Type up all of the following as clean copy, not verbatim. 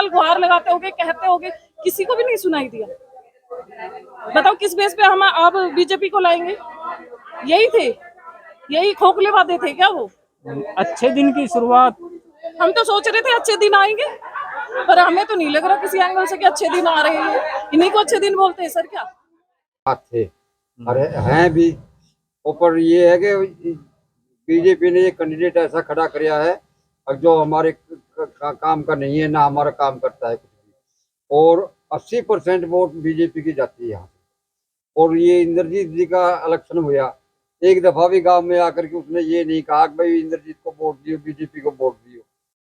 साल गुहार लगाते होगे, कहते होगे, किसी को भी नहीं सुनाई दिया। बताओ किस बेस पे हम अब बीजेपी को लाएंगे? यही थे, यही खोखले वादे थे क्या वो? अच्छे दिन की शुरुआत। हम तो सोच रहे थे अच्छे दिन आएंगे, पर हमें तो नहीं लग रहा किसी एंगल से कि अच्छे दिन आ रहे हैं। इन्हीं को अच्छे दिन बोलते हैं सर क्या? बात थे अरे हैं भी। ऊपर ये है कि बीजेपी ने ये कैंडिडेट ऐसा खड़ा किया है और जो हमारे काम का नहीं है, ना हमारा काम करता है कुछ भी। और 80% वोट बीजेपी की जाती है यहाँ से। और ये इंद्रजीत जी का इलेक्शन हुआ, एक दफा भी गांव में आकर के उसने ये नहीं कहा कि भाई इंद्रजीत को वोट दियो, बीजेपी को वोट दियो।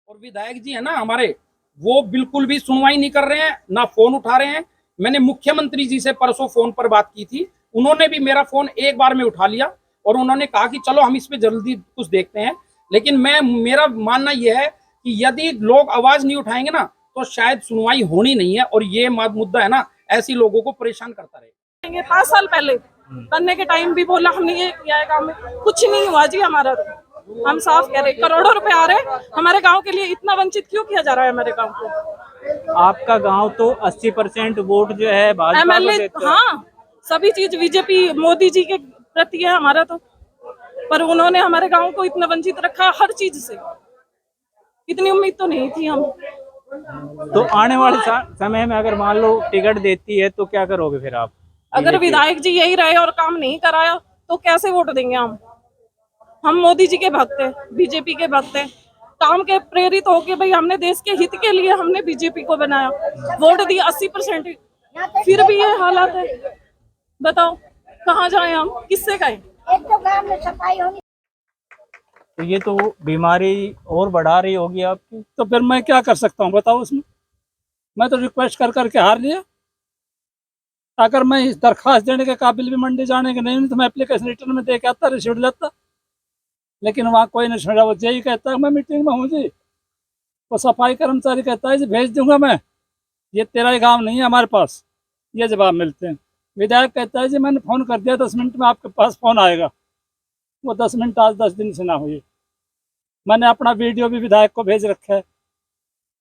और विधायक जी है ना हमारे, वो बिल्कुल भी सुनवाई नहीं कर रहे हैं, ना फोन उठा रहे हैं। मैंने मुख्यमंत्री जी से परसों फोन पर बात की थी, उन्होंने भी मेरा फोन एक बार में उठा लिया और उन्होंने कहा कि चलो हम इस पे जल्दी कुछ देखते हैं। लेकिन मेरा मानना यह है कि यदि लोग आवाज नहीं उठाएंगे ना तो शायद सुनवाई होनी नहीं है, और ये मुद्दा है ना ऐसी लोगों को परेशान करता रहेगा। 5 साल पहले बनने के टाइम भी बोला हमने ये किया है गाँव में, कुछ नहीं हुआ जी हमारा। तो हम साफ कह रहे, करोड़ों रुपए आ रहे हमारे गांव के लिए, इतना वंचित क्यों किया जा रहा है हमारे गांव को? आपका गांव तो 80% वोट जो है भाजपा को देता है। हाँ, सभी चीज बीजेपी मोदी जी के प्रति है हमारा तो, पर उन्होंने हमारे गांव को इतना वंचित रखा हर चीज से। इतनी उम्मीद तो नहीं थी हम। तो आने वाले समय में अगर मान लो टिकट देती है तो क्या करोगे फिर आप? अगर विधायक जी यही रहे और काम नहीं कराया तो कैसे वोट देंगे हम मोदी जी के भक्त हैं, बीजेपी के भक्त हैं। काम के प्रेरित होके भाई हमने देश के हित के लिए हमने बीजेपी को बनाया, वोट दिया 80%, फिर भी ये हालात है। बताओ कहाँ जाए हम, किससे कहें? एक तो गांव में सफाई होनी। तो ये तो बीमारी और बढ़ा रही होगी आपकी। तो फिर मैं क्या कर सकता हूँ बताओ उसमें? मैं तो रिक्वेस्ट कर करके हार लिया। अगर मैं इस दरखास्त देने के काबिल भी मंडी जाने के नहीं तो मैं एप्लीकेशन रिटर्न में दे के आता, रिसीट लेता। लेकिन वहाँ कोई नहीं सुन रहा, वो यही कहता है मैं मीटिंग में हूँ जी। वो सफाई कर्मचारी कहता है जी भेज दूंगा मैं, ये तेरा ही काम नहीं है हमारे पास, ये जवाब मिलते हैं। विधायक कहता है जी मैंने फ़ोन कर दिया, 10 मिनट में आपके पास फ़ोन आएगा। वो 10 मिनट आज 10 दिन से ना हुई। मैंने अपना वीडियो भी विधायक को भेज रखा है,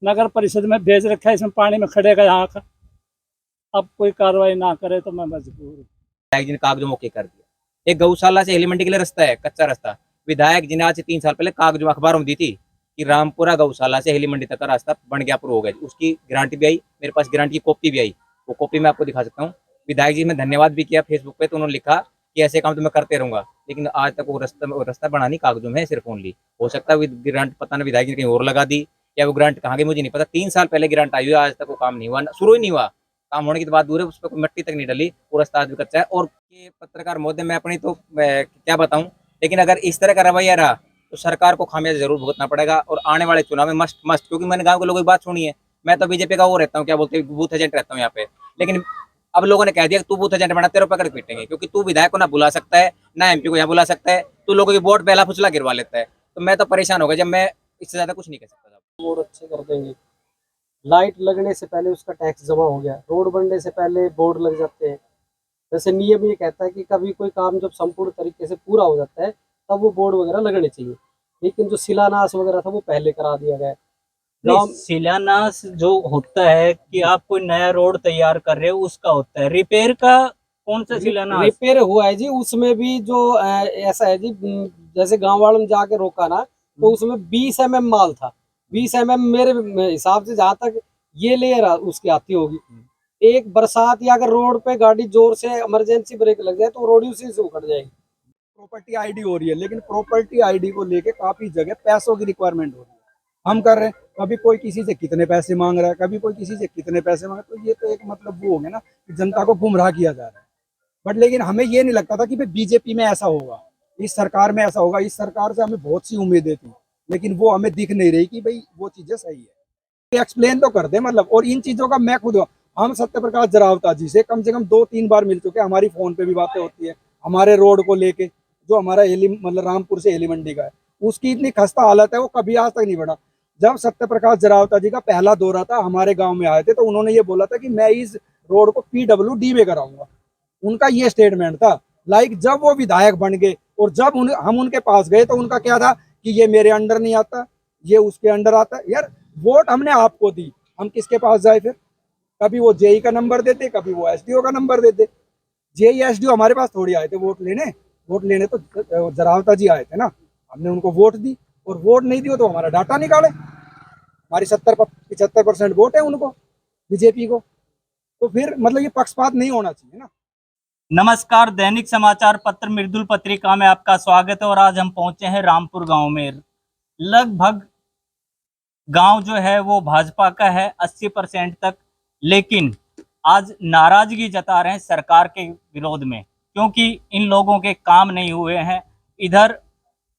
नगर परिषद में भेज रखा है, इसमें पानी में खड़े का यहाँ का। अब कोई कार्रवाई ना करे तो मैं मजबूर हूँ। विधायक जी ने कागजों मौके कर दिया। एक गौशाला से हेली मंडी के लिए रास्ता है, कच्चा रास्ता। विधायक जी ने आज से 3 साल पहले कागजों अखबारों में दी थी कि रामपुरा गौशाला से हेली मंडी तक का रास्ता बन गया, अप्रूव हो गया। उसकी गारंटी भी आई, मेरे पास गारंटी की कॉपी भी आई, वो कॉपी मैं आपको दिखा सकता हूँ। विधायक जी में धन्यवाद भी किया फेसबुक पे, तो उन्होंने लिखा कि ऐसे काम तो मैं करते रहूंगा, लेकिन आज तक वो रास्ता बना नहीं, कागजों में सिर्फ ओनली। हो सकता है ग्रांट पता नहीं विधायक जी ने कहीं और लगा दी, या वो ग्रांट कहाँ गई मुझे नहीं पता। 3 साल पहले ग्रांट आई हुई, आज तक वो काम नहीं हुआ, शुरू ही नहीं हुआ। काम होने की बात दूर है, उस पर कोई मिट्टी तक नहीं डली, वो रास्ता आज भी कच्चा है। और ये पत्रकार महोदय, मैं अपनी तो क्या बताऊं, लेकिन अगर इस तरह का रवैया रहा तो सरकार को खामियाजा जरूर भुगतना पड़ेगा। और आने वाले चुनाव में मस्ट क्योंकि मैंने गाँव के लोगों की बात सुनी है। मैं तो बीजेपी का वो रहता हूँ, क्या बोलते हैं, बूथ एजेंट रहता हूँ यहाँ पे। लेकिन अब लोगों ने कह दिया कि तू बूथ एजेंट बना, तेरे ऊपर करके पीटेंगे, क्योंकि तू विधायक को ना बुला सकता है, ना एमपी को यहाँ बुला सकता है, तू लोगों की वोट पहला फुसला गिरवा लेता है। तो मैं तो परेशान हो गया, जब मैं इससे ज्यादा कुछ नहीं कह सकता। रोड अच्छे कर देंगे, लाइट लगने से पहले उसका टैक्स जमा हो गया, रोड बनने से पहले बोर्ड लग जाते हैं। वैसे नियम ये कहता है कि कभी कोई काम जब संपूर्ण तरीके से पूरा हो जाता है तब वो बोर्ड वगैरह लगने चाहिए, लेकिन जो शिलान्यास वगैरह था वो पहले करा दिया गया। शिलान्यास जो होता है कि आप कोई नया रोड तैयार कर रहे हो उसका होता है, रिपेयर का कौन सा शिलान्यास? रिपेयर हुआ है जी, उसमें भी जो ऐसा है जी, जैसे गांव वालों ने जाके रोका ना, तो उसमें 20 mm माल था। 20 mm मेरे हिसाब से जहाँ तक ये लेयर उसकी आती होगी, एक बरसात या अगर रोड पे गाड़ी जोर से इमरजेंसी ब्रेक लग जाए तो रोड उसी से उखड़ जाएगी। प्रॉपर्टी आईडी हो रही है, लेकिन प्रॉपर्टी आईडी को लेके काफी जगह पैसों की रिक्वायरमेंट हो रही है। हम कर रहे हैं, कभी कोई किसी से कितने पैसे मांग रहा है, कभी कोई किसी से कितने पैसे मांग रहा है। तो ये तो एक मतलब वो हो गया ना कि जनता को गुमराह किया जा रहा है। बट लेकिन हमें ये नहीं लगता था कि भाई बीजेपी में ऐसा होगा, इस सरकार में ऐसा होगा। इस सरकार से हमें बहुत सी उम्मीदें थी, लेकिन वो हमें दिख नहीं रही कि भाई वो चीजें सही है। एक्सप्लेन तो कर दे मतलब। और इन चीजों का मैं खुद, हम सत्यप्रकाश जरावता जी से कम 2-3 बार मिल चुके, हमारी फोन पे भी बातें होती है। हमारे रोड को लेके जो हमारा मतलब रामपुर से हेली मंडी का है, उसकी इतनी खस्ता हालत है, वो कभी आज तक नहीं बढ़ा। जब सत्यप्रकाश जरावता जी का पहला दौरा था, हमारे गांव में आए थे, तो उन्होंने ये बोला था कि मैं इस रोड को PWD में कराऊंगा। उनका ये स्टेटमेंट था। लाइक जब वो विधायक बन गए और जब हम उनके पास गए तो उनका क्या था कि ये मेरे अंडर नहीं आता, ये उसके अंडर आता है। यार वोट हमने आपको दी, हम किसके पास जाए फिर? कभी वो जेई का नंबर देते, कभी वो एसडीओ का नंबर देते। जेई एसडीओ हमारे पास थोड़ी आए थे वोट लेने तो जरावता जी आए थे ना, हमने उनको वोट दी, और वोट नहीं दियो तो हमारा डाटा निकाले। हमारी 70-75% वोट है उनको, बीजेपी को। तो फिर मतलब ये पक्षपात नहीं होना चाहिए ना। नमस्कार, दैनिक समाचार पत्र मृदुल पत्रिका में आपका स्वागत है। और आज हम पहुंचे हैं रामपुर गांव में। लगभग गांव जो है वो भाजपा का है 80% तक, लेकिन आज नाराजगी जता रहे हैं सरकार के विरोध में, क्योंकि इन लोगों के काम नहीं हुए हैं। इधर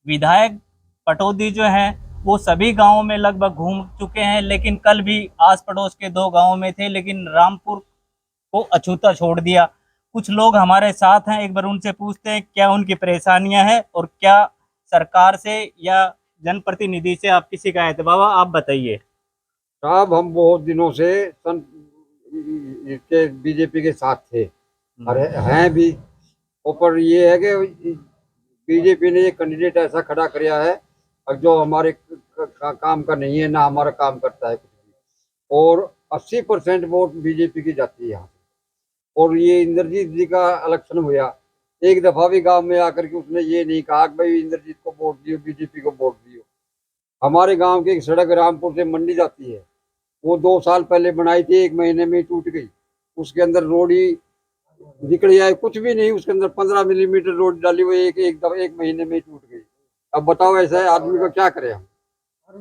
विधायक पटौदी जो हैं वो सभी गांवों में लगभग घूम चुके हैं, लेकिन कल भी आस पड़ोस के 2 गांवों में थे, लेकिन रामपुर को अछूता छोड़ दिया। कुछ लोग हमारे साथ हैं, एक बार उनसे पूछते हैं क्या उनकी परेशानियां हैं और क्या सरकार से या जनप्रतिनिधि से आपकी शिकायत है। बाबा आप बताइए। साहब हम बहुत दिनों से इसके बीजेपी के साथ थे और हैं भी। ऊपर ये है कि बीजेपी ने ये कैंडिडेट ऐसा खड़ा किया है और जो हमारे काम का नहीं है, ना हमारा काम करता है कुछ भी, और 80% वोट बीजेपी की जाती है यहाँ। और ये इंद्रजीत जी का इलेक्शन हुआ, एक दफा भी गांव में आकर के उसने ये नहीं कहा कि भाई इंद्रजीत को वोट दियो, बीजेपी को वोट दियो। हमारे गांव की एक सड़क रामपुर से मंडी जाती है, वो 2 साल पहले बनाई थी, 1 महीने में टूट गई। उसके अंदर रोड़ी निकल आए, कुछ भी नहीं, उसके अंदर 15 मिलीमीटर रोड डाली हुई, एक महीने में टूट गई। अब बताओ ऐसा है आदमी को क्या करें हम।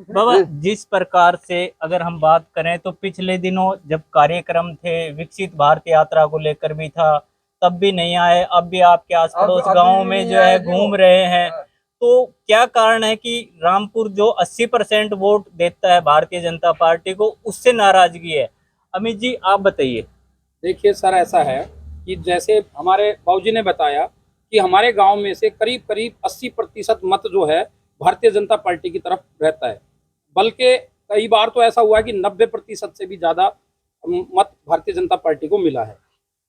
बाबा जिस प्रकार से अगर हम बात करें तो पिछले दिनों जब कार्यक्रम थे, विकसित भारत यात्रा को लेकर भी था, तब भी नहीं आए। अब भी आपके आस पड़ोस गाँव में जो है घूम रहे हैं। तो क्या कारण है कि रामपुर जो 80% वोट देता है भारतीय जनता पार्टी को, उससे नाराजगी है? अमित जी आप बताइए। देखिए सर, ऐसा है कि जैसे हमारे बाबूजी ने बताया कि हमारे गांव में से करीब करीब 80% मत जो है भारतीय जनता पार्टी की तरफ रहता है, बल्कि कई बार तो ऐसा हुआ है कि 90% से भी ज़्यादा मत भारतीय जनता पार्टी को मिला है।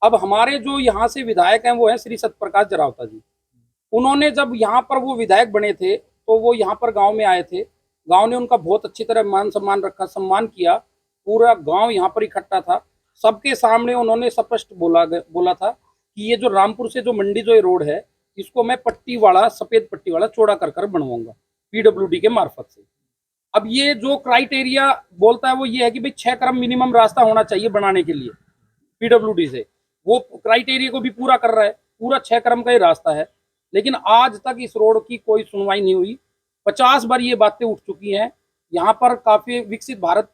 अब हमारे जो यहाँ से विधायक हैं वो हैं श्री सत्यप्रकाश जरावता जी। उन्होंने जब यहाँ पर वो विधायक बने थे तो वो यहाँ पर गांव में आए थे, गांव ने उनका बहुत अच्छी तरह मान सम्मान रखा, सम्मान किया, पूरा गांव यहाँ पर इकट्ठा था। सबके सामने उन्होंने स्पष्ट बोला था कि ये जो रामपुर से जो मंडी जो ये रोड है, इसको मैं पट्टी वाला, सफेद पट्टी वाला चौड़ा कर बनवाऊंगा पीडब्ल्यूडी के मार्फत से। अब ये जो क्राइटेरिया बोलता है वो ये है कि भाई 6 क्रम मिनिमम रास्ता होना चाहिए बनाने के लिए पीडब्ल्यूडी से, वो क्राइटेरिया को भी पूरा कर रहा है, पूरा 6 क्रम का ही रास्ता है। लेकिन आज तक इस रोड की कोई सुनवाई नहीं हुई। 50 बार ये बातें उठ चुकी हैं। यहाँ पर काफी विकसित भारत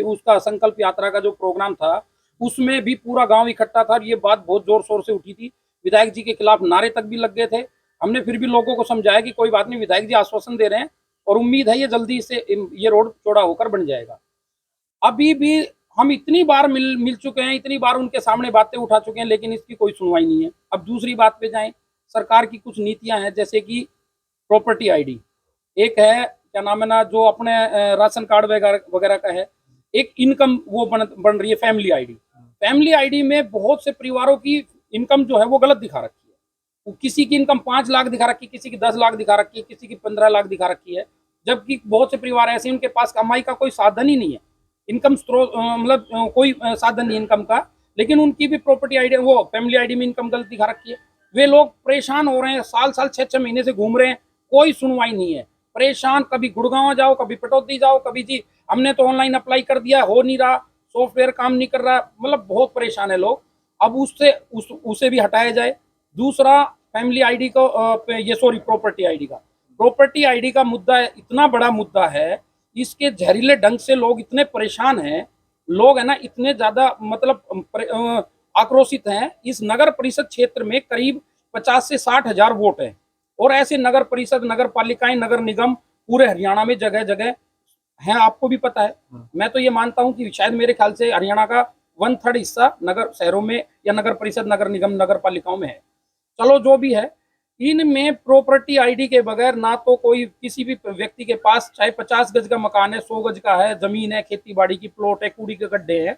उसका संकल्प यात्रा का जो प्रोग्राम था उसमें भी पूरा गांव इकट्ठा था, ये बात बहुत जोर शोर से उठी थी। विधायक जी के खिलाफ नारे तक भी लग गए थे। हमने फिर भी लोगों को समझाया कि कोई बात नहीं, विधायक जी आश्वासन दे रहे हैं और उम्मीद है ये जल्दी से ये रोड चौड़ा होकर बन जाएगा। अभी भी हम इतनी बार मिल चुके हैं, इतनी बार उनके सामने बातें उठा चुके हैं, लेकिन इसकी कोई सुनवाई नहीं है। अब दूसरी बात पे जाएं, सरकार की कुछ नीतियां हैं, जैसे कि प्रॉपर्टी आईडी एक है, क्या नाम है ना, जो अपने राशन कार्ड वगैरह का है। एक इनकम वो बन रही है फैमिली आईडी। फैमिली आईडी में बहुत से परिवारों की इनकम जो है वो गलत दिखा रखी है। किसी की इनकम 5 लाख दिखा रखी है, किसी की 10 लाख दिखा रखी है, किसी की 15 लाख दिखा रखी है, जबकि बहुत से परिवार ऐसे उनके पास कमाई का कोई साधन ही नहीं है, इनकम स्रोत मतलब कोई साधन नहीं इनकम का, लेकिन उनकी भी प्रॉपर्टी आईडी, वो फैमिली आईडी में इनकम गलत दिखा रखी है। वे लोग परेशान हो रहे हैं, साल 6-6 महीने से घूम रहे हैं, कोई सुनवाई नहीं है। परेशान, कभी गुड़गांव जाओ, कभी पटौदी जाओ, कभी जी हमने तो ऑनलाइन अप्लाई कर दिया, हो नहीं रहा, सॉफ्टवेयर काम नहीं कर रहा, मतलब बहुत परेशान है लोग। अब उसे भी हटाया जाए। दूसरा फैमिली आईडी को प्रॉपर्टी आईडी का मुद्दा इतना बड़ा मुद्दा है, इसके जहरीले ढंग से लोग इतने परेशान हैं, लोग है ना इतने ज्यादा मतलब आक्रोशित हैं। इस नगर परिषद क्षेत्र में करीब 50 से 60 हजार वोट हैं, और ऐसे नगर परिषद, नगर पालिकाएं, नगर निगम पूरे हरियाणा में जगह जगह हैं, आपको भी पता है। मैं तो ये मानता हूं कि शायद मेरे ख्याल से हरियाणा का 1/3 हिस्सा नगर शहरों में या नगर परिषद, नगर निगम, नगर पालिकाओं में है। चलो जो भी है, इनमें प्रॉपर्टी आईडी के बगैर ना तो कोई किसी भी व्यक्ति के पास, चाहे 50 गज का मकान है, 100 गज का है, जमीन है, खेती बाड़ी की प्लॉट है, कूड़ी के गड्ढे हैं,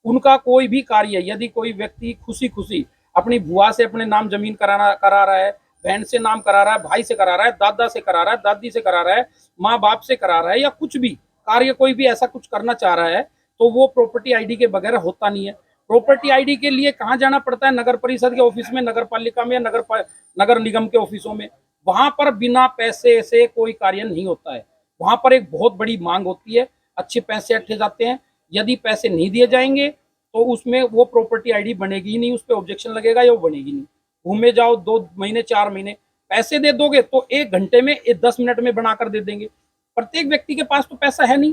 उनका कोई भी कार्य, यदि कोई व्यक्ति खुशी खुशी अपनी बुआ से अपने नाम जमीन करा रहा है, बहन से नाम करा रहा है, भाई से करा रहा है, दादा से करा रहा है, दादी से करा रहा है, माँ बाप से करा रहा है, या कुछ भी कार्य कोई भी ऐसा कुछ करना चाह रहा है, तो वो प्रॉपर्टी आईडी के बगैर होता नहीं है। प्रॉपर्टी आईडी के लिए कहाँ जाना पड़ता है? नगर परिषद के ऑफिस में, नगर पालिका में, नगर निगम के ऑफिसों में। वहां पर बिना पैसे से कोई कार्य नहीं होता है। वहां पर एक बहुत बड़ी मांग होती है, अच्छे पैसे अट्ठे जाते हैं। यदि पैसे नहीं दिए जाएंगे तो उसमें वो प्रॉपर्टी आईडी बनेगी ही नहीं, उस पर ऑब्जेक्शन लगेगा या वो बनेगी नहीं। घूमे जाओ 2 महीने 4 महीने, पैसे दे दोगे तो 1 घंटे में 10 मिनट में बनाकर दे देंगे। प्रत्येक व्यक्ति के पास तो पैसा है नहीं।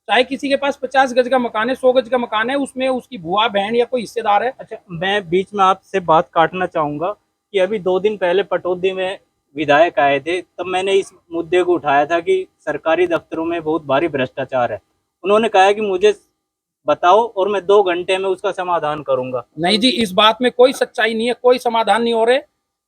चाहे किसी के पास 50 गज का मकान है, 100 गज का मकान है, उसमें उसकी बुआ बहन या कोई हिस्सेदार है। अच्छा, मैं बीच में आपसे बात काटना चाहूंगा कि अभी 2 दिन पहले पटौदी में विधायक आए थे, तब मैंने इस मुद्दे को उठाया था कि सरकारी दफ्तरों में बहुत भारी भ्रष्टाचार है। उन्होंने कहा कि मुझे बताओ और मैं 2 घंटे में उसका समाधान करूंगा। नहीं जी, इस बात में कोई सच्चाई नहीं है, कोई समाधान नहीं हो रहे।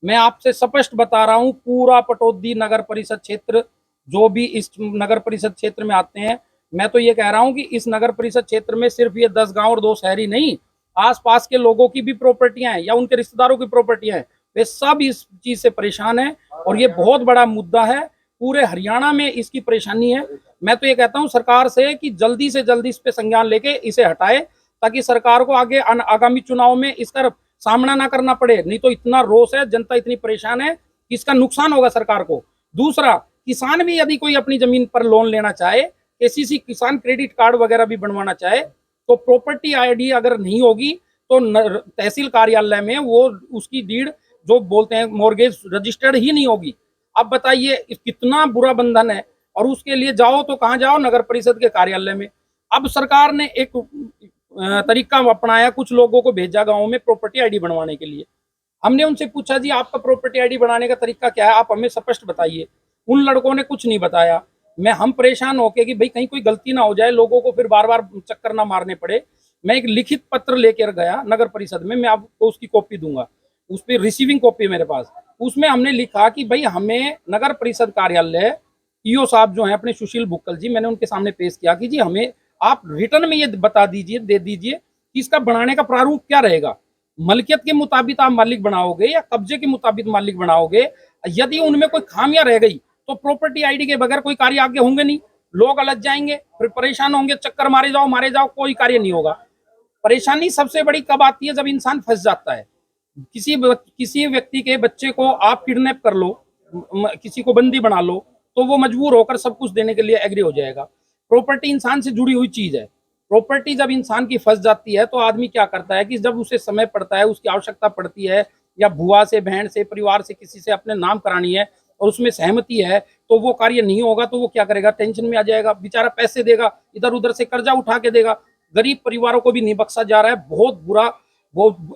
मैं आपसे स्पष्ट बता रहा हूं, पूरा पटौदी नगर परिषद क्षेत्र, जो भी इस नगर परिषद क्षेत्र में आते हैं, मैं तो ये कह रहा हूं कि इस नगर परिषद क्षेत्र में सिर्फ ये 10 गांव और 2 शहरी नहीं, आसपास के लोगों की भी प्रॉपर्टियां हैं या उनके रिश्तेदारों की प्रॉपर्टियां हैं, वे सब इस चीज से परेशान हैं और ये बहुत बड़ा मुद्दा है। पूरे हरियाणा में इसकी परेशानी है। मैं तो ये कहता हूं सरकार से कि जल्दी से जल्दी इस पे संज्ञान लेके इसे हटाए, ताकि सरकार को आगे आगामी चुनाव में इसका सामना ना करना पड़े। नहीं तो इतना रोष है, जनता इतनी परेशान है कि इसका नुकसान होगा सरकार को। दूसरा, किसान भी यदि कोई अपनी जमीन पर लोन लेना चाहे, केसीसी किसान क्रेडिट कार्ड वगैरह भी बनवाना चाहे, तो प्रॉपर्टी आईडी अगर नहीं होगी तो तहसील कार्यालय में वो उसकी डीड जो बोलते हैं मॉर्गेज रजिस्टर्ड ही नहीं होगी। अब बताइए कितना बुरा बंधन है। और उसके लिए जाओ तो कहाँ जाओ? नगर परिषद के कार्यालय में। अब सरकार ने एक तरीका अपनाया, कुछ लोगों को भेजा गाँव में प्रॉपर्टी आईडी बनवाने के लिए। हमने उनसे पूछा, जी आपका प्रॉपर्टी आईडी बनाने का तरीका क्या है, आप हमें स्पष्ट बताइए। उन लड़कों ने कुछ नहीं बताया। हम परेशान होके कि भाई कहीं कोई गलती ना हो जाए, लोगों को फिर बार बार चक्कर ना मारने पड़े, मैं एक लिखित पत्र लेकर गया नगर परिषद में। मैं आपको उसकी कॉपी दूंगा, उस पर रिसीविंग कॉपी मेरे पास। उसमें हमने लिखा कि भाई हमें नगर परिषद कार्यालय ईओ साहब जो हैं अपने सुशील बुक्कल जी, मैंने उनके सामने पेश किया कि जी हमें आप रिटर्न में ये बता दीजिए, दे दीजिए कि इसका बनाने का प्रारूप क्या रहेगा। मलकियत के मुताबिक आप मालिक बनाओगे या कब्जे के मुताबिक मालिक बनाओगे? यदि उनमें कोई खामियां रह गई तो प्रॉपर्टी आईडी के बगैर कोई कार्य आगे होंगे नहीं, लोग अलग जाएंगे, फिर परेशान होंगे, चक्कर मारे जाओ, कोई कार्य नहीं होगा। परेशानी सबसे बड़ी कब आती है? जब इंसान फंस जाता है। किसी व्यक्ति के बच्चे को आप किडनैप कर लो, किसी को बंदी बना लो, तो वो मजबूर होकर सब कुछ देने के लिए एग्री हो जाएगा। प्रॉपर्टी इंसान से जुड़ी हुई चीज है। प्रॉपर्टी जब इंसान की फंस जाती है तो आदमी क्या करता है कि जब उसे समय पड़ता है, उसकी आवश्यकता पड़ती है, या बुआ से, बहन से, परिवार से किसी से अपने नाम करानी है और उसमें सहमति है, तो वो कार्य नहीं होगा तो वो क्या करेगा? टेंशन में आ जाएगा, बेचारा पैसे देगा, इधर उधर से कर्जा उठा के देगा। गरीब परिवारों को भी नहीं बख्शा जा रहा है। बहुत बुरा।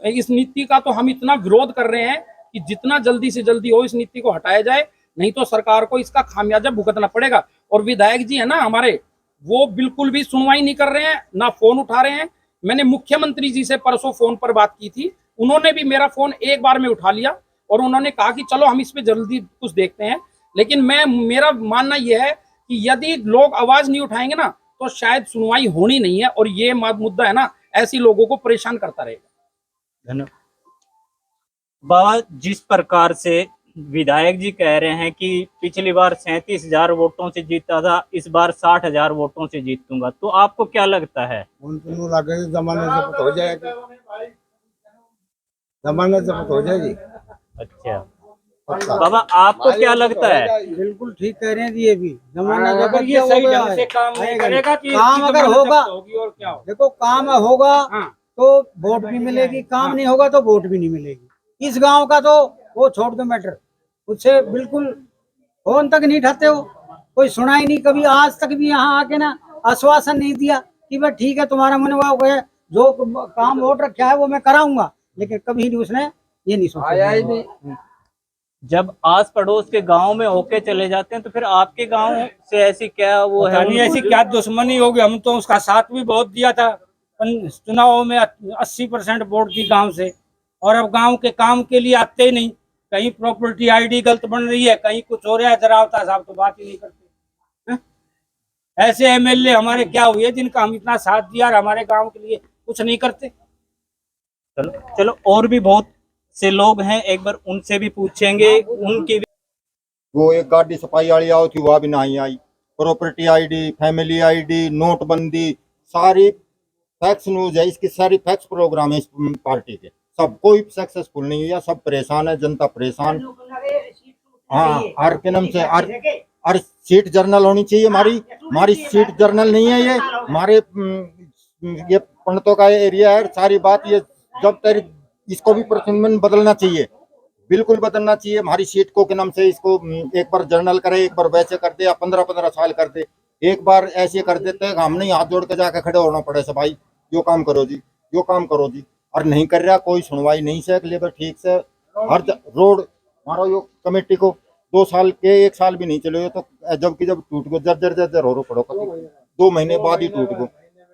इस नीति का तो हम इतना विरोध कर रहे हैं कि जितना जल्दी से जल्दी हो इस नीति को हटाया जाए, नहीं तो सरकार को इसका खामियाजा भुगतना पड़ेगा। और विधायक जी है ना हमारे, वो बिल्कुल भी सुनवाई नहीं कर रहे हैं, ना फोन उठा रहे हैं। मैंने मुख्यमंत्री जी से परसों फोन पर बात की थी, उन्होंने भी मेरा फोन एक बार में उठा लिया और उन्होंने कहा कि चलो हम इस पे जल्दी कुछ देखते हैं। लेकिन मेरा मानना यह है कि यदि लोग आवाज नहीं उठाएंगे ना तो शायद सुनवाई होनी नहीं है, और ये मुद्दा है ना ऐसी लोगों को परेशान करता रहेगा। धन्यवाद। बाबा, जिस प्रकार से विधायक जी कह रहे हैं कि पिछली बार 37,000 वोटों से जीता था, इस बार 60,000 वोटों से जीतूंगा, तो आपको क्या लगता है? जमाने से हो जाएगा, जमाने से हो जाएगी। अच्छा बाबा, आपको क्या लगता है? बिल्कुल ठीक कह रहे हैं जी। ये भी जमाना अगर ये सही ढंग से काम नहीं करेगा कि काम अगर होगा, और क्या हो? देखो काम होगा हाँ। तो वोट भी मिलेगी, काम नहीं होगा तो वोट भी नहीं मिलेगी। इस गांव का तो वो छोड़ दो मैटर, उससे बिल्कुल फोन तक नहीं उठाते हो, कोई सुना ही नहीं। कभी आज तक भी यहाँ आके ना आश्वासन नहीं दिया कि भाई ठीक है तुम्हारा मन हुआ है, जो काम वोट रखा है वो मैं कराऊंगा, लेकिन कभी नहीं उसने ये नहीं सोचा। जब आस पड़ोस के गांव में होके चले जाते हैं तो फिर आपके गांव से ऐसी क्या वो है? नहीं, ऐसी क्या दुश्मनी होगी? हम तो उसका साथ भी बहुत दिया था चुनाव में, 80% वोट दी गांव से, और अब गांव के काम के लिए आते ही नहीं। कहीं प्रॉपर्टी आईडी गलत बन रही है, कहीं कुछ हो रहा है, जरावता साहब तो बात ही नहीं करते। ऐसे एमएलए हमारे क्या हुए जिनका हम इतना साथ दिया और हमारे गांव के लिए कुछ नहीं करते? चलो और भी बहुत से लोग हैं, एक बार उनसे भी पूछेंगे। उनकी वो एक गाड़ी सफाई वाली आई थी, वह भी नहीं आई। प्रॉपर्टी आईडी, फैमिली आईडी, नोटबंदी, सारी फैक्स न्यूज है, इसकी सारी फैक्स प्रोग्राम है इस पार्टी के, सब कोई सक्सेसफुल नहीं हुआ, सब परेशान है, जनता परेशान। हाँ, आर के नाम से और सीट जर्नल होनी चाहिए हमारी सीट जर्नल नहीं है, ये हमारे ये पंडितों का एरिया है, सारी बात ये जब तक इसको भी प्रशासन बदलना चाहिए, बिल्कुल बदलना चाहिए। हमारी सीट को के नाम से इसको एक बार जर्नल करे, एक बार वैसे कर दे, या 15-15 साल कर दे, एक बार ऐसे कर देते हैं हम नहीं हाथ जोड़ के जाके खड़े होना पड़े से भाई यो काम करो जी, यो काम करो जी, और नहीं कर रहा, कोई सुनवाई नहीं से लेबर ठीक से। हर रोड मारो यो कमेटी को 2 साल के 1 साल भी नहीं चले तो जबकि जब टूट गो जर्जर हो पड़ो 2 महीने बाद ही टूट गो।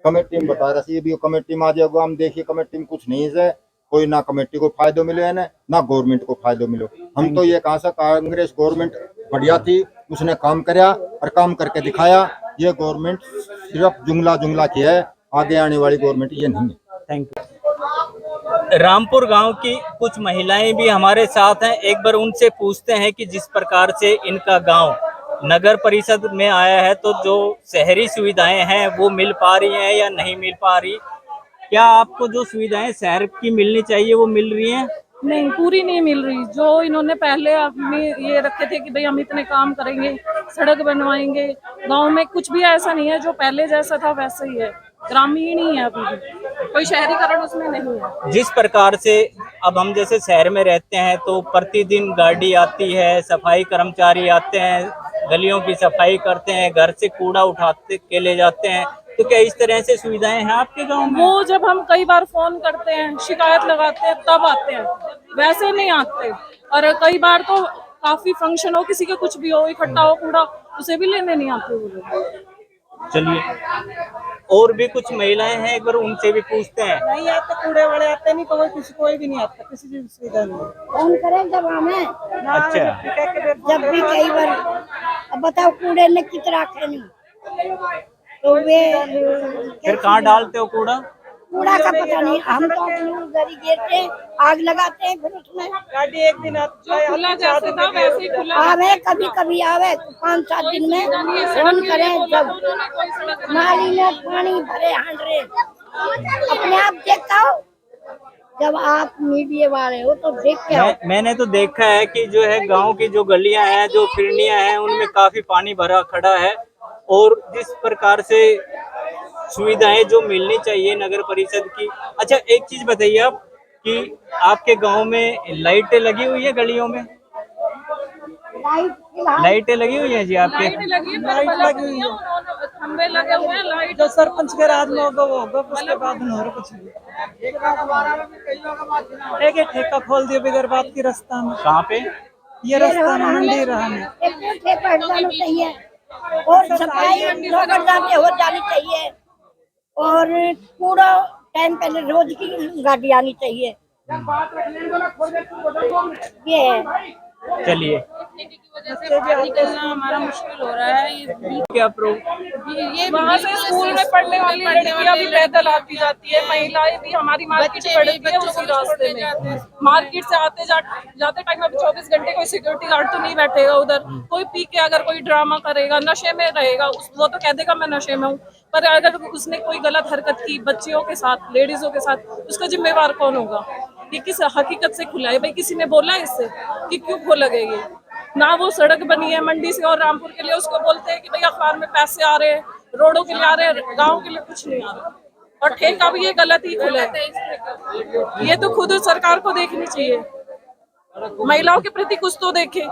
कमेटी में बता रहा भी कमेटी में आ जाएगा, हम देखिए कमेटी में कुछ नहीं है, कोई ना कमेटी को फायदा मिले है ना गवर्नमेंट को फायदा मिलो। हम तो ये कहा था कांग्रेस गवर्नमेंट बढ़िया थी, उसने काम कराया और काम करके दिखाया, ये गवर्नमेंट सिर्फ जुमला किया है, आगे आने वाली गवर्नमेंट ये नहीं है। Thank you. रामपुर गांव की कुछ महिलाएं भी हमारे साथ हैं, एक बार उनसे पूछते हैं कि जिस प्रकार से इनका गांव नगर परिषद में आया है तो जो शहरी सुविधाएं हैं वो मिल पा रही हैं या नहीं मिल पा रही। क्या आपको जो सुविधाएं शहर की मिलनी चाहिए वो मिल रही हैं? नहीं, पूरी नहीं मिल रही। जो इन्होंने पहले अपने ये रखे थे कि भाई हम इतने काम करेंगे, सड़क बनवाएंगे, गांव में कुछ भी ऐसा नहीं है, जो पहले जैसा था वैसे ही है, ग्रामीण ही है, अभी भी कोई शहरीकरण उसमें नहीं है। जिस प्रकार से अब हम जैसे शहर में रहते हैं तो प्रतिदिन गाड़ी आती है, सफाई कर्मचारी आते हैं, गलियों की सफाई करते हैं, घर से कूड़ा उठाते के ले जाते हैं, तो क्या इस तरह से सुविधाएं हैं आपके गांव में? वो जब हम कई बार फोन करते हैं, शिकायत लगाते हैं, तब आते हैं, वैसे नहीं आते। और कई बार तो काफी फंक्शन हो, किसी के कुछ भी हो, इकट्ठा हो कूड़ा, उसे भी लेने नहीं आते वो लोग। चलिए, और भी कुछ महिलाएं हैं, एक बार उनसे भी पूछते हैं। नहीं आते, कूड़े वाले आते नहीं, कोई भी नहीं आता, किसी की सुविधा नहीं। फोन करें जब हमें, अच्छा, जब भी कई बार, अब बताओ कूड़े ने कितना रखे तो वे फिर कहाँ डालते हो कूड़ा? कूड़ा का पता नहीं, हम तो अपनी गली गिरते आग लगाते हैं, फिर उसमें गाड़ी एक दिन खुला जैसे था वैसे ही खुला आवे, कभी आवे 5-7 दिन में फोन करें, जब नाली में पानी भरे हांडरे, अपने आप देखता हो, जब आप मीडिया वाले हो तो देख के आओ। मैंने तो देखा है कि जो है गांव की जो गलियां हैं, जो फिरनियां हैं, उनमें काफी पानी भरा खड़ा है, और जिस प्रकार से सुविधाएं जो मिलनी चाहिए नगर परिषद की। अच्छा, एक चीज बताइए आप कि आपके गांव में लाइटें लगी हुई है गलियों में? लाइटें लगी हुई है जी आपके? लाइट लगी हुई है, खंबे लगे हुए हैं, लाइट जो सरपंच के राज में होगा वो होगा, उसके बाद नहीं कुछ भी। एक ठेका खोल दिया बगैर बात की रास्ता में। कहाँ पे? ये रास्ता में मंडी रहा है, चाहिए, और सफाई जाते हो जानी चाहिए, और पूरा टाइम पहले रोज की गाड़ी आनी चाहिए, ये है। चलिए, निकलना हमारा मुश्किल हो रहा है। क्या ये वहाँ से स्कूल में पढ़ने वाली लड़कियां भी पैदल आती जाती है, महिलाएं भी, हमारी मार्केट पड़ती है उसी रास्ते में। मार्केट से आते जाते टाइम अभी 24 घंटे कोई सिक्योरिटी गार्ड तो नहीं बैठेगा उधर, कोई पी के अगर कोई ड्रामा करेगा, नशे में रहेगा, वो तो कह देगा मैं नशे में हूँ, पर अगर उसने कोई गलत हरकत की बच्चियों के साथ, लेडीजों के साथ, उसका जिम्मेवार कौन होगा? ये किस हकीकत से खुला है भाई? किसी ने बोला इससे कि क्यों खोला गया? ये ना वो सड़क बनी है मंडी से और रामपुर के लिए, उसको बोलते हैं कि भाई अखबार में पैसे आ रहे हैं, रोडों के लिए आ रहे हैं, गाँव के लिए कुछ नहीं आ रहा, और ठेका भी ये गलत ही खुला है। ये तो खुद सरकार को देखनी चाहिए, महिलाओं के प्रति कुछ तो देखे।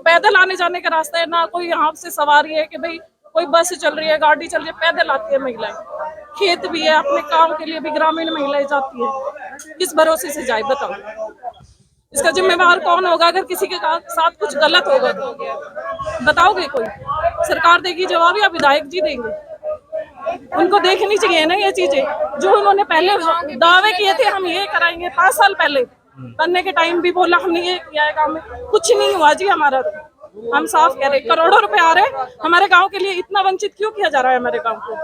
पैदल आने जाने का रास्ता है ना, कोई यहाँ से सवारी है कि भाई कोई बस चल रही है, गाड़ी चल रही है, पैदल आती है महिलाएं, खेत भी है, अपने काम के लिए भी ग्रामीण महिलाएं जाती है, किस भरोसे से जाए बताओ? इसका जिम्मेवार कौन होगा अगर किसी के साथ कुछ गलत होगा तो? बताओगे कोई? सरकार देगी जवाब या विधायक जी देंगे? उनको देखनी चाहिए ना ये चीजें, जो उन्होंने पहले दावे किए थे हम ये कराएंगे 5 साल पहले, करने के टाइम भी बोला हमने ये किया है काम में, कुछ नहीं हुआ जी हमारा। तो हम साफ कह रहे, करोड़ों रुपए आ रहे हमारे गांव के लिए, इतना वंचित क्यों किया जा रहा है हमारे गांव को?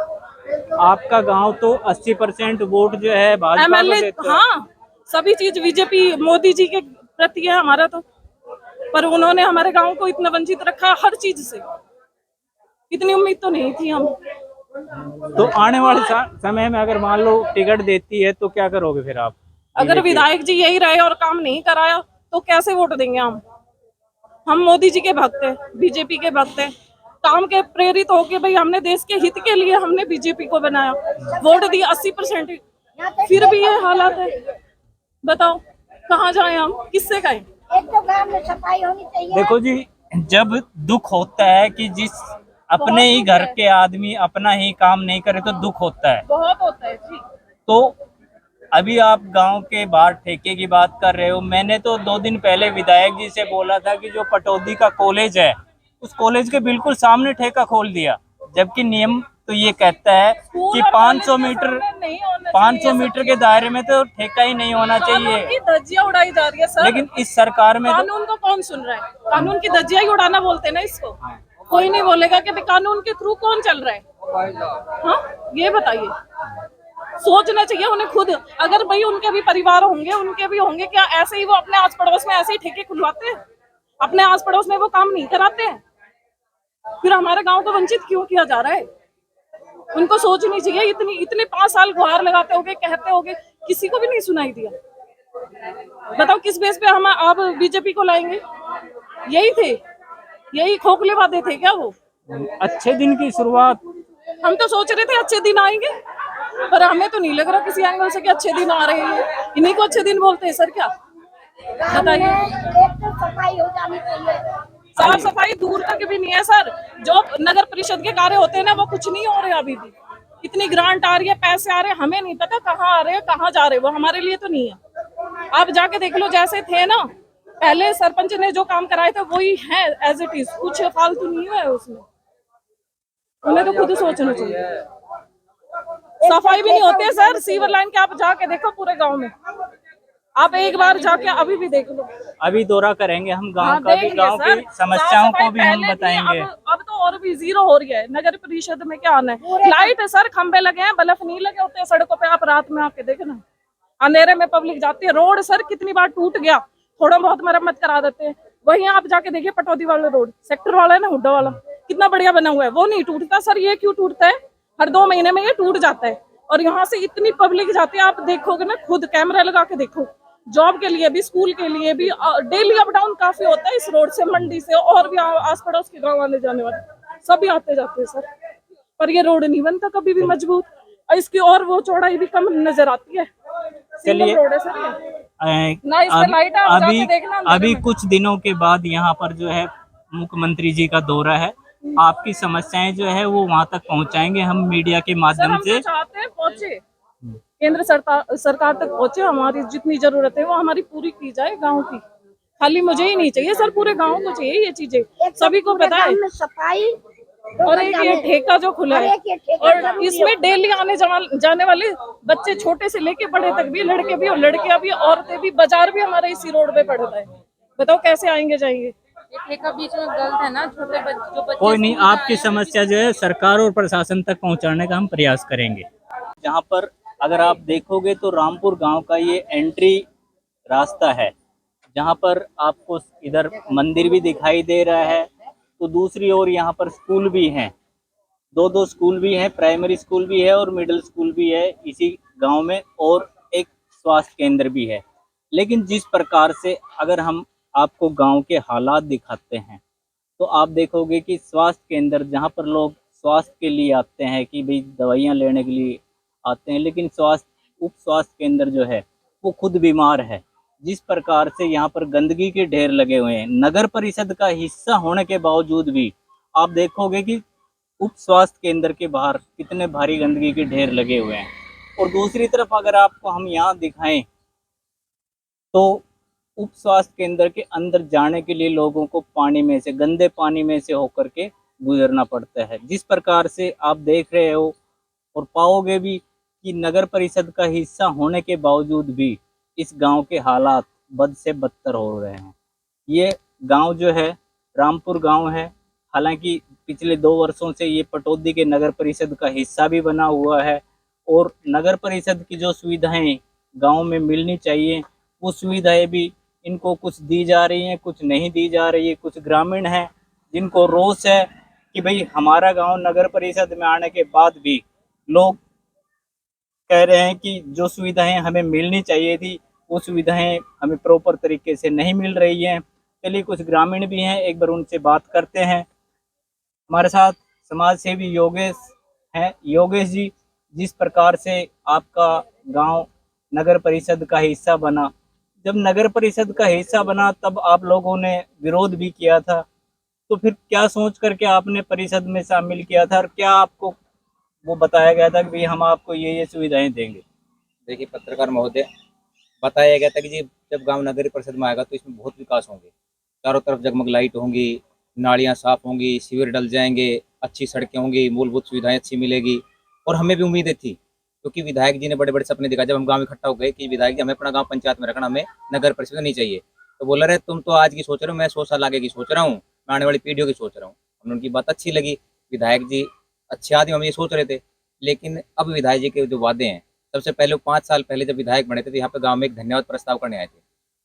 आपका गांव तो 80% वोट जो है भाजपा को MLA, देते हैं। हाँ, सभी चीज बीजेपी मोदी जी के प्रति है हमारा तो, पर उन्होंने हमारे गांव को इतना वंचित रखा हर चीज से, इतनी उम्मीद तो नहीं थी हम। तो आने वाले समय में अगर मान लो टिकट देती है तो क्या करोगे फिर आप? अगर विधायक जी यही रहे और काम नहीं कराया तो कैसे वोट देंगे हम मोदी जी के भक्त हैं, बीजेपी के भक्त हैं। काम के प्रेरित होके भाई हमने देश के हित के लिए हमने बीजेपी को बनाया, वोट दिया 80%, फिर भी ये हालात है। बताओ कहाँ जाए हम, किससे कहें? एक तो गांव में सफाई होनी चाहिए। देखो जी, जब दुख होता है कि जिस अपने ही घर के आदमी अपना ही काम नहीं करे तो दुख होता है, बहुत होता है जी। तो अभी आप गांव के बाहर ठेके की बात कर रहे हो। मैंने तो 2 दिन पहले विधायक जी से बोला था कि जो पटौदी का कॉलेज है उस कॉलेज के बिल्कुल सामने ठेका खोल दिया, जबकि नियम तो ये कहता है कि 500 मीटर के दायरे में तो ठेका ही नहीं होना चाहिए। धज्जियां उड़ाई जा रही है सर, लेकिन इस सरकार में कानून को कौन सुन रहा है? कानून की धज्जियां ही उड़ाना बोलते हैं ना इसको। कोई नहीं बोलेगा कि कानून के थ्रू कौन चल रहा है। हाँ, ये बताइए, सोचना चाहिए उन्हें खुद। अगर भाई उनके भी परिवार होंगे, उनके भी होंगे, क्या ऐसे ही वो अपने आस पड़ोस में ऐसे ही ठेके खुलवाते हैं? अपने आस पड़ोस में वो काम नहीं कराते हैं? फिर हमारे गांव को वंचित क्यों किया जा रहा है? उनको सोचनी चाहिए। इतने 5 साल गुहार लगाते होगे, कहते होगे, किसी को भी नहीं सुनाई दिया। बताओ किस बेस पे हम आप बीजेपी को लाएंगे? यही थे, यही खोखले वादे थे क्या वो? अच्छे दिन की शुरुआत हम तो सोच रहे थे अच्छे दिन आएंगे, पर हमें तो नहीं लग रहा किसी एंगल से कि अच्छे दिन आ रहे हैं। इन्हीं को अच्छे दिन बोलते हैं सर क्या? बताइए। एक तो सफाई हो जानी चाहिए। साफ सफाई दूर तक भी नहीं है सर। जो नगर परिषद के कार्य होते हैं ना, वो कुछ नहीं हो रहे अभी भी। इतनी ग्रांट आ रही है, पैसे आ रहे हैं, हमें नहीं पता कहाँ आ रहे हैं, कहाँ जा रहे हैं। वो हमारे लिए तो नहीं है। आप जाके देख लो, जैसे थे ना पहले सरपंच ने जो काम कराए थे वही है एज इट इज, कुछ फालतू नहीं है उसमें। उन्हें तो खुद सोचना चाहिए। सफाई भी नहीं होती है सर, सीवर लाइन के आप जाके देखो पूरे गांव में। आप एक बार जाके अभी भी देख लो। अभी दौरा करेंगे हम गांव हाँ, का भी, देख गांव लिए की सर। समस्याओं को भी हम पहले थी, बताएंगे। अब तो और भी जीरो हो रही है। नगर परिषद में क्या आना है? लाइट है सर, खंबे लगे हैं, बल्ब नहीं लगे होते हैं सड़कों पे। आप रात में आके देखना, अंधेरे में पब्लिक जाती है। रोड सर कितनी बार टूट गया, थोड़ा बहुत मरम्मत करा देते हैं। वहीं आप जाके देखिए पटौदी वाला रोड, सेक्टर वाला है ना, हुड्डा वाला, कितना बढ़िया बना हुआ है, वो नहीं टूटता सर। ये क्यों टूटता है? हर 2 महीने में ये टूट जाता है। और यहाँ से इतनी पब्लिक जाती है, आप देखोगे ना, खुद कैमरा लगा के देखो। जॉब के लिए भी, स्कूल के लिए भी डेली अप डाउन काफी होता है इस रोड से, मंडी से, और भी आस पड़ोस के गाँव वाले जाने वाले सभी आते जाते हैं सर। पर ये रोड नहीं बनता कभी भी मजबूत, और इसकी और वो चौड़ाई भी कम नजर आती है। चलिए, रोड है सर ये। ना इस पे लाइट है, आप जाके देखना अंदर अभी में। कुछ दिनों के बाद यहाँ पर जो है मुख्यमंत्री जी का दौरा है। आपकी समस्याएं जो है वो वहाँ तक पहुँचाएंगे हम मीडिया के सर माध्यम हम से। तो चाहते हैं पहुंचे, केंद्र सरकार तक पहुंचे, हमारी जितनी जरूरत है वो हमारी पूरी की जाए गांव की। खाली मुझे ही नहीं चाहिए सर, पूरे गांव को चाहिए ये चीजें। सभी को पता है। सफाई और एक ये ठेका जो खुला है, और इसमें डेली आने जाने वाले बच्चे, छोटे से लेके बड़े तक भी, लड़के भी और लड़कियां भी, औरतें भी, बाजार भी हमारे इसी रोड पे पड़ता है। बताओ कैसे आएंगे जाएंगे? ठेका बीच में गलत है ना, छोटे जो बच्चे। कोई नहीं, आपकी समस्या जो है सरकार और प्रशासन तक पहुंचाने का हम प्रयास करेंगे। जहां पर अगर आप देखोगे तो रामपुर गांव का ये एंट्री रास्ता है, जहां पर आपको इधर मंदिर भी दिखाई दे रहा है, तो दूसरी ओर यहाँ पर स्कूल भी हैं, 2 स्कूल भी हैं, प्राइमरी स्कूल भी है और मिडिल स्कूल भी है इसी गांव में, और एक स्वास्थ्य केंद्र भी है। लेकिन जिस प्रकार से अगर हम आपको गांव के हालात दिखाते हैं तो आप देखोगे कि स्वास्थ्य केंद्र, जहां पर लोग स्वास्थ्य के लिए आते हैं कि भाई दवाइयां लेने के लिए आते हैं, लेकिन उप स्वास्थ्य केंद्र जो है वो खुद बीमार है। जिस प्रकार से यहाँ पर गंदगी के ढेर लगे हुए हैं, नगर परिषद का हिस्सा होने के बावजूद भी आप देखोगे कि उप स्वास्थ्य केंद्र के बाहर कितने भारी गंदगी के ढेर लगे हुए हैं। और दूसरी तरफ अगर आपको हम यहाँ दिखाएं तो उप स्वास्थ्य केंद्र के अंदर जाने के लिए लोगों को पानी में से, गंदे पानी में से होकर के गुजरना पड़ता है। जिस प्रकार से आप देख रहे हो और पाओगे भी कि नगर परिषद का हिस्सा होने के बावजूद भी इस गांव के हालात बद से बदतर हो रहे हैं। ये गांव जो है रामपुर गांव है, हालांकि पिछले 2 वर्षों से ये पटौदी के नगर परिषद का हिस्सा भी बना हुआ है, और नगर परिषद की जो सुविधाएं गांव में मिलनी चाहिए वो सुविधाएं भी इनको कुछ दी जा रही हैं, कुछ नहीं दी जा रही है। कुछ ग्रामीण हैं जिनको रोष है कि भाई हमारा गांव नगर परिषद में आने के बाद भी लोग कह रहे हैं कि जो सुविधाएं हमें मिलनी चाहिए थी वो सुविधाएं हमें प्रॉपर तरीके से नहीं मिल रही हैं। चलिए कुछ ग्रामीण भी हैं, एक बार उनसे बात करते हैं। हमारे साथ समाज सेवी योगेश हैं। योगेश जी, जिस प्रकार से आपका गांव नगर परिषद का हिस्सा बना, जब नगर परिषद का हिस्सा बना तब आप लोगों ने विरोध भी किया था, तो फिर क्या सोच करके आपने परिषद में शामिल किया था और क्या आपको वो बताया गया था कि भाई हम आपको ये सुविधाएं देंगे? देखिए पत्रकार महोदय, बताया गया था कि जी जब गांव नगर परिषद में आएगा तो इसमें बहुत विकास होंगे, चारों तरफ जगमग लाइट होंगी, नालियां साफ होंगी, सीवर डल जाएंगे, अच्छी सड़कें होंगी, मूलभूत सुविधाएं अच्छी मिलेगी। और हमें भी उम्मीदें थी क्योंकि विधायक जी ने बड़े बड़े सपने दिखाए। जब हम गांव इकट्ठा हो गए कि विधायक जी हमें अपना गांव पंचायत में रखना, हमें नगर परिषद नहीं चाहिए, तो बोला रहे तुम तो आज की सोच रहे हो, मैं 100 साल आगे की सोच रहा हूँ, मैं आने वाली पीढ़ियों की सोच रहा हूँ। हमें उनकी बात अच्छी लगी, विधायक जी अच्छे आदमी, हम ये सोच रहे थे। लेकिन अब विधायक जी के जो वादे हैं, सबसे पहले 5 साल पहले जब विधायक बने थे तो यहाँ पे गांव में एक धन्यवाद प्रस्ताव करने आए थे।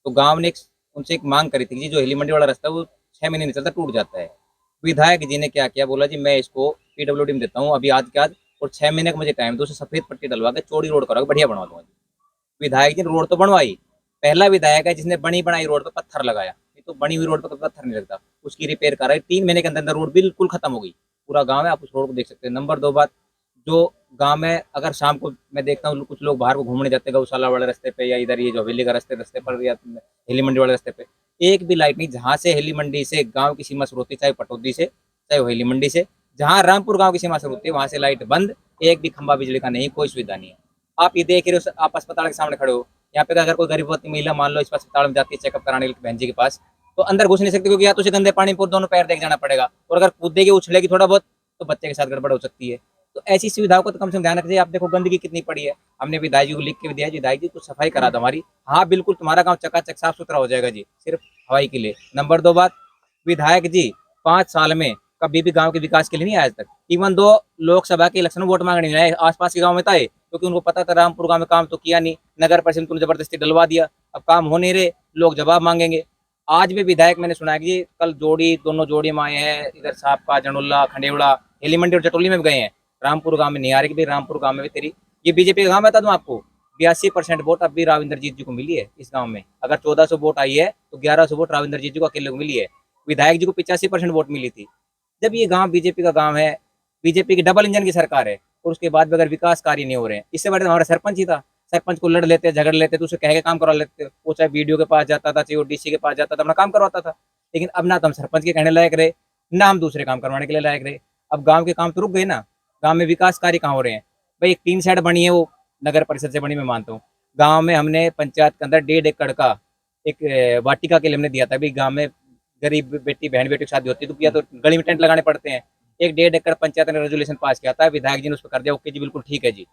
तो गांव ने उनसे एक मांग करी थी कि जो हेली मंडी वाला रास्ता है वो 6 महीने नहीं चलता, टूट जाता है। विधायक जी ने क्या किया, बोला जी मैं इसको पीडब्ल्यूडी में देता हूँ अभी आज के आज, और 6 महीने का मुझे टाइम दो, उसे सफेद पट्टी डलवा के चौड़ी रोड करा के बढ़िया बनवा दूंगा। विधायक जी ने रोड तो बनवाई, पहला विधायक है जिसने बनी बनाई रोड पर पत्थर लगाया, नहीं तो बनी हुई रोड पर पत्थर नहीं लगता। उसकी रिपेयर कराई, 3 महीने के अंदर अंदर रोड बिल्कुल खत्म हो गई। पूरा गाँव है, आप उस रोड को देख सकते हैं। नंबर 2 बात, जो गांव में अगर शाम को मैं देखता हूँ कुछ लोग बाहर को घूमने जाते हैं गौशाला वाले रास्ते पे या इधर ये जो हवेली का रास्ते पर या हेली मंडी वाले रास्ते पे, एक भी लाइट नहीं। जहाँ से हेली मंडी से गांव की सीमा शुरू होती है, चाहे पटौदी से चाहे हेली मंडी से, जहाँ रामपुर गांव की सीमा शुरू होती है वहां से लाइट बंद, एक भी खंभा बिजली का नहीं, कोई सुविधा नहीं है। आप ये देख रहे हो, आप अस्पताल के सामने खड़े हो, यहाँ पे अगर कोई गर्भवती महिला मान लो इस अस्पताल में जाती है चेकअप कराने के लिए बहन जी के पास, तो अंदर घुस नहीं सकती क्योंकि या तो उसे गंदे पानी पर दोनों पैर देख जाना पड़ेगा, और अगर कूदेगी उछलेगी थोड़ा बहुत तो बच्चे के साथ गड़बड़ हो सकती है। तो ऐसी सुविधाओं को तो कम से कम ध्यान रखिए। आप देखो गंदगी कितनी पड़ी है, हमने विधायक जी को लिख के भी दिया, विधायक जी कुछ सफाई करा दो हमारी। हाँ बिल्कुल, तुम्हारा गांव चकाचक साफ सुथरा हो जाएगा जी, सिर्फ हवाई के लिए। नंबर 2 बात, विधायक जी 5 साल में कभी भी गांव के विकास के लिए नहीं आए आज तक। इवन 2 लोकसभा के इलेक्शन में वोट मांगने नहीं आए, आसपास के गांव में आए क्योंकि उनको पता था रामपुर गांव में काम तो किया नहीं, नगर परिषद तुमने जबरदस्ती डलवा दिया, अब काम हो नहीं रहे, लोग जवाब मांगेंगे। आज भी विधायक मैंने सुना है कि कल दोनों जोड़ी में आए हैं, इधर सापका, जनुल्ला, खंडेवड़ा, हेली मंडी और जटोली में भी गए हैं। रामपुर गांव में नहीं आ रही कि भाई रामपुर गांव में भी तेरी, ये बीजेपी का गांव, बता दूं आपको 82% वोट अब भी राविंदरजीत जी को मिली है इस गांव में। अगर 1400 वोट आई है तो 1100 वोट राविंदरजीत जी को अकेले को मिली है। विधायक जी को 85% वोट मिली थी। जब ये गांव बीजेपी का गांव है, बीजेपी की डबल इंजन की सरकार है, और उसके बाद भी अगर विकास कार्य नहीं हो रहे हैं, इससे बड़े हमारा सरपंच ही था, सरपंच को लड़ लेते झगड़ लेते तो उसे कह के काम करवा लेते, वो चाहे बीडीओ के पास जाता था चाहे वो डीसी के पास जाता था, अपना काम करवाता था। लेकिन अब ना तो हम सरपंच के कहने लायक रहे, ना हम दूसरे काम करवाने के लिए लायक रहे। अब गाँव के काम तो रुक गए ना, गाँव में विकास कार्य कहाँ हो रहे हैं भाई? एक 3 साइड बनी है, वो नगर परिषद से बनी, मैं मानता हूँ। गाँव में हमने पंचायत के अंदर 1.5 एकड़ का एक वाटिका के लिए हमने दिया था। भाई गाँव में गरीब बेटी बहन बेटी की शादी होती है तो या तो गली में टेंट लगाने पड़ते हैं। एक 1.5 एकड़ पंचायत ने रेजोल्यूशन पास किया था, विधायक जी ने उस पर कर दिया ओके जी, बिल्कुल ठीक है जी।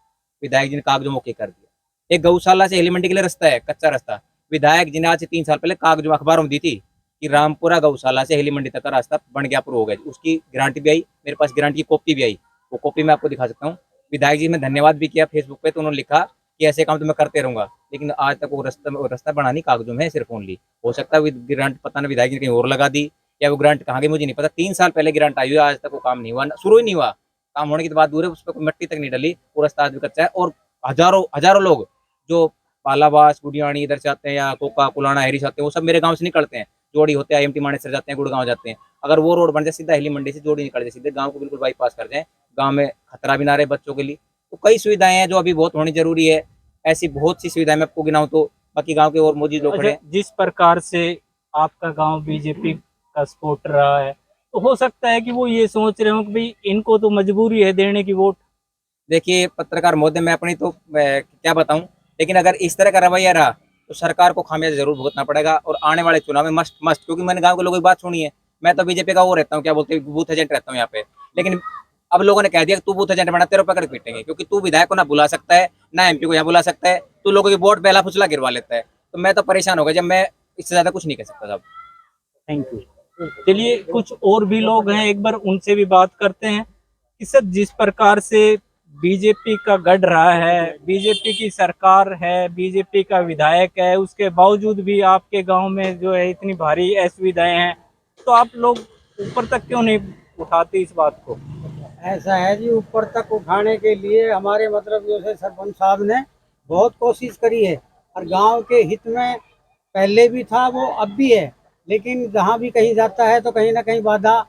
विधायक जी ने कागजों ओके कर दिया। एक गौशाला से हेली मंडी के लिए रास्ता है, कच्चा रास्ता, विधायक जी ने आज से 3 साल पहले कागजों अखबारों में दी थी कि रामपुरा गौशाला से हेली मंडी तक का रास्ता बन गया, अप्रूव हो गया। उसकी गारंटी भी आई, मेरे पास गारंटी की कॉपी भी आई, वो कॉपी मैं आपको दिखा सकता हूँ। विधायक जी मैं धन्यवाद भी किया फेसबुक पे, तो उन्होंने लिखा कि ऐसे काम तो मैं करते रहूंगा, लेकिन आज तक वो रास्ता बनानी कागजों में है सिर्फ ओनली। हो सकता है ग्रांट पता नहीं विधायक जी ने कहीं और लगा दी, या वो ग्रांट कहाँ गई मुझे नहीं पता। 3 साल पहले ग्रांट आई हुई है, आज तक वो काम नहीं हुआ, शुरू ही नहीं हुआ। काम होने की तो बात दूर है, उस पर मिट्टी तक नहीं डली, वो रास्ता आज भी कच्चा है। और हजारों लोग जो पालाबास गुडियाणी इधर से आते हैं या कोका कुलाना हेरी से आते हैं, वो सब मेरे गाँव से निकलते हैं। जोड़ी होते हैं IMT मानेसर जाते हैं, गुड़गांव जाते हैं। अगर वो रोड बन जाए सीधा हेली मंडी से जोड़ी निकल जाए सीधे गाँव को बिल्कुल बाईपास कर जाए, गाँव में खतरा भी ना रहे बच्चों के लिए। तो कई सुविधाएं हैं जो अभी बहुत होनी जरूरी है। ऐसी बहुत सी सुविधाएं मैं आपको गिनाऊं तो बाकी गांव के और मौजूद लोग खड़े हैं। जिस प्रकार से आपका गांव बीजेपी का सपोर्ट रहा है, तो हो सकता है कि वो ये सोच रहे हो कि भाई इनको तो मजबूरी है देने की वोट। देखिए पत्रकार महोदय, मैं अपनी तो क्या बताऊं, लेकिन अगर इस तरह का रवैया रहा तो सरकार को खामियाजा जरूर भुगतना पड़ेगा। और आने वाले चुनाव में मस्ट क्योंकि मैंने गाँव के लोगों की बात सुनी है। मैं तो बीजेपी का वो रहता हूँ, क्या बोलते हैं, बूथ एजेंट रहता हूँ यहाँ पे। लेकिन अब लोगों ने कह दिया कि तू बूथ एजेंट बना, तेरे पकड़ पीटेंगे, क्योंकि तू विधायक को ना बुला सकता है ना MP को यहाँ बुला सकता है, तू लोगों की वोट पहला फुसला गिरवा लेता है। तो मैं तो परेशान हो गया, जब मैं इससे ज्यादा कुछ नहीं कह सकता साहब। Thank you. चलिए कुछ और भी लोग हैं, एक बार उनसे भी बात करते हैं कि सर जिस प्रकार से बीजेपी का गढ़ रहा है, बीजेपी की सरकार है, बीजेपी का विधायक है, उसके बावजूद भी आपके गांव में जो है इतनी भारी असुविधाएं हैं, तो आप लोग ऊपर तक क्यों नहीं उठाती इस बात को? ऐसा है जी, ऊपर तक उठाने के लिए हमारे मतलब जैसे सरपंच साहब ने बहुत कोशिश करी है, और गांव के हित में पहले भी था, वो अब भी है, लेकिन जहां भी कहीं जाता है तो कहीं ना कहीं बाधा